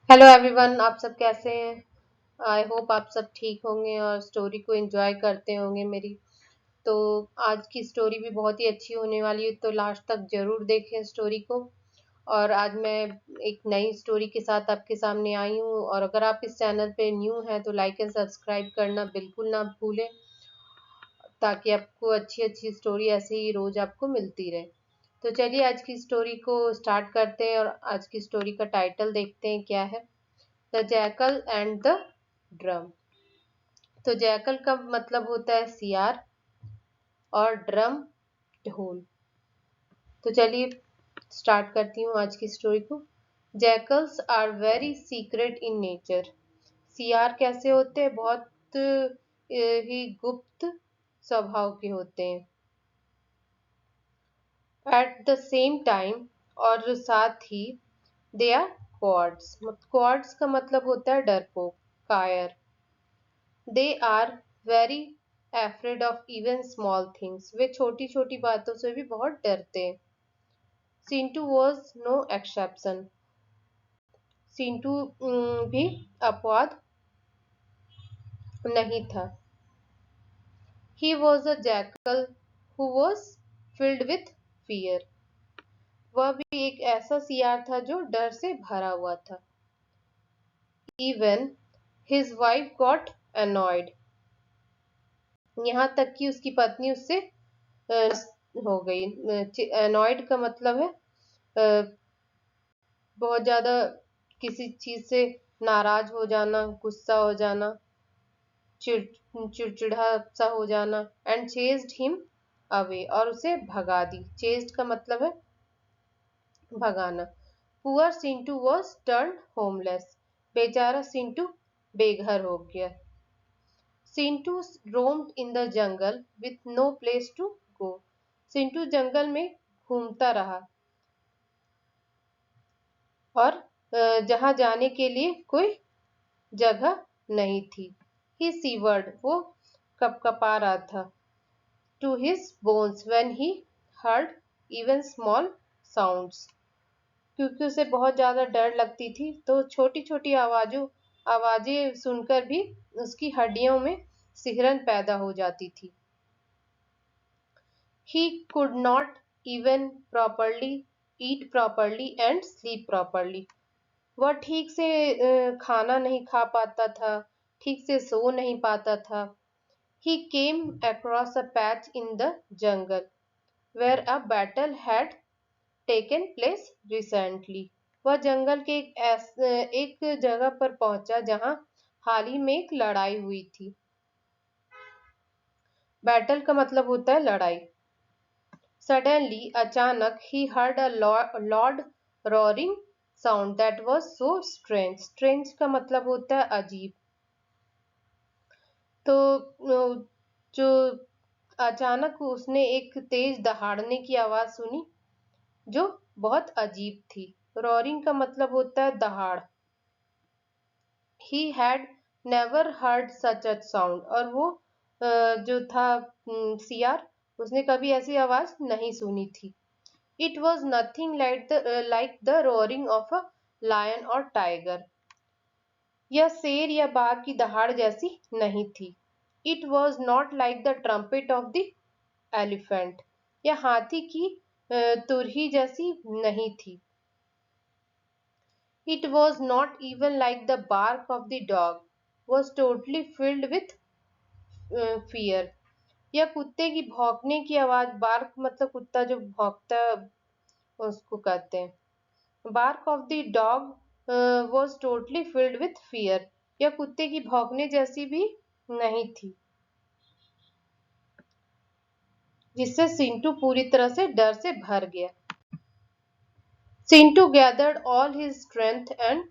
Hello everyone, आप सब कैसे हैं। आई होप आप सब ठीक होंगे और स्टोरी को एंजॉय करते होंगे मेरी। तो आज की स्टोरी भी बहुत ही अच्छी होने वाली है, तो लास्ट तक जरूर देखें स्टोरी को। और आज मैं एक नई स्टोरी के साथ आपके सामने आई हूँ, और अगर आप इस चैनल पे न्यू हैं तो लाइक एंड सब्सक्राइब करना बिल्कुल ना भूलें, ताकि आपको अच्छी अच्छी स्टोरी ऐसे ही रोज आपको मिलती रहे। तो चलिए आज की स्टोरी को स्टार्ट करते हैं, और आज की स्टोरी का टाइटल देखते हैं क्या है। The jackal and the drum. तो जैकल का मतलब होता है सियार, और ड्रम ढोल। तो चलिए स्टार्ट करती हूँ आज की स्टोरी को। Jackals are very secret in nature. सियार कैसे होते हैं, बहुत ही गुप्त स्वभाव के होते हैं। एट द सेम टाइम, और साथ ही, दे आर कॉर्ड्स। कॉर्ड्स का मतलब होता है डरपोक, कायर। They are very afraid of even small things. वे छोटी छोटी बातों से भी बहुत डरते हैं। Sintu was no exception. Sintu भी अपवाद नहीं था। He was a jackal who was filled with fear. वह भी एक ऐसा सियार था जो डर से भरा हुआ था। Even his wife got annoyed। यहाँ तक कि उसकी पत्नी उससे हो गई। annoyed का मतलब है बहुत ज्यादा किसी चीज से नाराज हो जाना, गुस्सा हो जाना, चिड़चिड़ा सा हो जाना। एंड चेज्ड हिम अवे, और उसे भगा दी। चेज्ड का मतलब है भगाना। Poor Sintu was turn homeless. बेचारा सिंटू बेघर हो गया। Sintu roamed in the jungle with no place to go. Sintu जंगल में घूमता रहा, और जहां जाने के लिए कोई जगह नहीं थी। ही सीवर्ड, वो कपकपा रहा था। To his bones when he heard even small sounds. क्योंकि उसे बहुत ज्यादा डर लगती थी, तो छोटी छोटी आवाजें सुनकर भी उसकी हड्डियों में सिहरन पैदा हो जाती थी। He could not even properly eat properly and sleep properly. वह ठीक से खाना नहीं खा पाता था, ठीक से सो नहीं पाता था। He came across a patch in the jungle where a battle had taken place recently. वह जंगल के एक जगह पर पहुंचा जहां हाल ही में एक लड़ाई हुई थी। बैटल का मतलब होता है लड़ाई। Suddenly, अचानक, he heard a loud roaring sound that was so strange. Strange का मतलब होता है अजीब। तो जो अचानक उसने एक तेज दहाड़ने की आवाज सुनी, जो बहुत अजीब थी। रोरिंग का मतलब होता है दहाड़। He had never heard such a sound, और वो जो था सियार, उसने कभी ऐसी आवाज नहीं सुनी थी। It was nothing like the roaring of a lion or tiger. यह शेर या बाघ की दहाड़ जैसी नहीं थी। It was not like the trumpet of the elephant. यह हाथी की तुरही जैसी नहीं थी। It was not even like the bark of the dog. Was totally filled with fear. यह कुत्ते की भौंकने की आवाज, बार्क मतलब कुत्ता जो भौंकता है, उसको कहते हैं। Bark of the dog was totally filled with fear. यह कुत्ते की भौंकने जैसी भी नहीं थी, जिससे सिंटू पूरी तरह से डर से भर गया। Sintu gathered all his strength and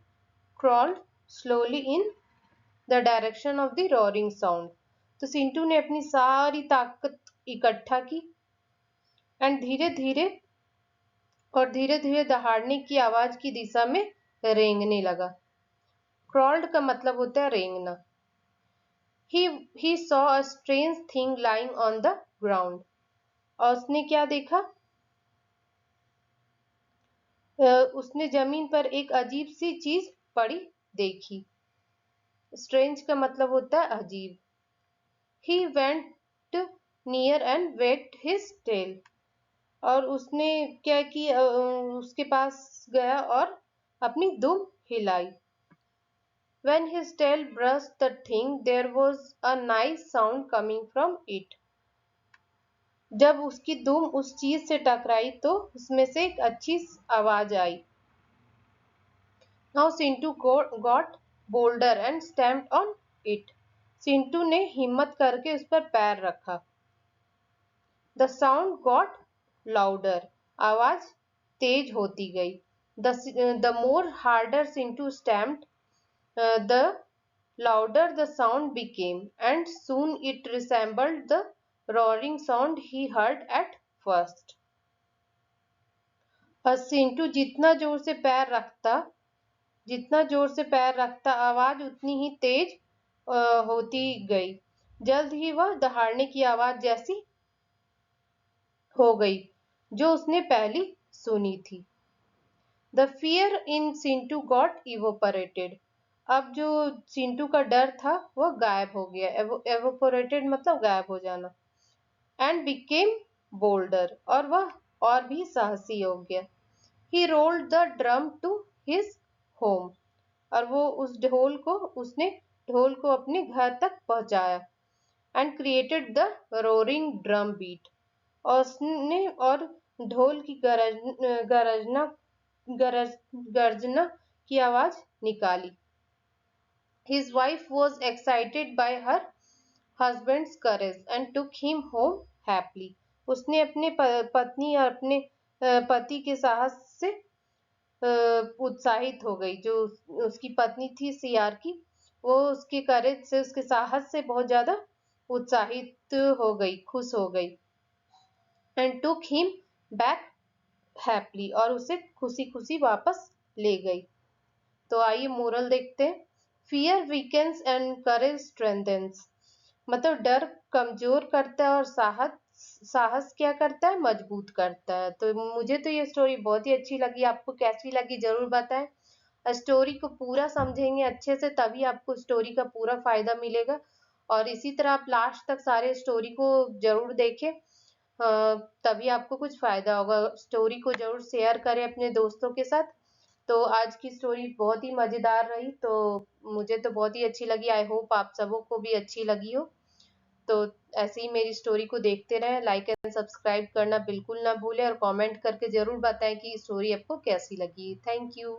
crawled slowly in the direction of the roaring sound. तो सिंटू ने अपनी सारी ताकत इकट्ठा की, एंड धीरे धीरे दहाड़ने की आवाज की दिशा में रेंगने लगा। क्रॉल्ड का मतलब होता है रेंगना। He saw a strange thing lying on the ground. और उसने क्या देखा? उसने जमीन पर एक अजीब सी चीज पड़ी देखी। स्ट्रेंज का मतलब होता है अजीब। He went near and wet his tail, और उसने क्या किया, उसके पास गया और अपनी दुम हिलाई। When his tail brushed the thing, there was a nice sound coming from it. जब उसकी दुम उस चीज से टकराई तो उसमें से एक अच्छी आवाज आई। Now Sintu got bolder and stamped on it. Sintu ने हिम्मत करके उस पर पैर रखा। The sound got louder. आवाज तेज होती गई। The more harder Sintu stamped, the louder the sound became, and soon it resembled the roaring sound he heard at first. Chintu जितना जोर से पैर रखता आवाज उतनी ही तेज होती गई। जल्द ही वह दहाड़ने की आवाज जैसी हो गई जो उसने पहली सुनी थी। The fear in Sintu got evaporated. अब जो चिंटू का डर था वह गायब हो गया। एवोपोरेटेड मतलब गायब हो जाना। एंड बिकेम बोल्डर, और वह और भी साहसी हो गया। He rolled the drum to his home, और वो उसने ढोल को अपने घर तक पहुंचाया। And created the roaring drum beat, और ढोल की गर्जना की आवाज निकाली। His wife was excited by her husband's courage and took him home happily. उसने अपने पत्नी और अपने पति के साहस से उत्साहित हो गई। जो उसकी पत्नी थी सियार की, वो उसके करेज से, उसके साहस से बहुत ज्यादा उत्साहित हो गई, खुश हो गई। And took him back happily, और उसे खुशी खुशी वापस ले गई। तो आइए मोरल देखते हैं। Fear weakens and courage strengthens, मतलब डर कमजोर करता है और साहस क्या करता है, मजबूत करता है। तो मुझे तो ये स्टोरी बहुत ही अच्छी लगी। आपको कैसी लगी जरूर बताएं। स्टोरी को पूरा समझेंगे अच्छे से तभी आपको स्टोरी का पूरा फायदा मिलेगा, और इसी तरह आप लास्ट तक सारे स्टोरी को जरूर देखें, तभी आपको कुछ फायदा होगा। स्टोरी को जरूर शेयर करें अपने दोस्तों के साथ। तो आज की स्टोरी बहुत ही मजेदार रही, तो मुझे तो बहुत ही अच्छी लगी। आई होप आप सबों को भी अच्छी लगी हो। तो ऐसे ही मेरी स्टोरी को देखते रहें। लाइक एंड सब्सक्राइब करना बिल्कुल ना भूलें, और कमेंट करके जरूर बताएं कि स्टोरी आपको कैसी लगी। Thank you.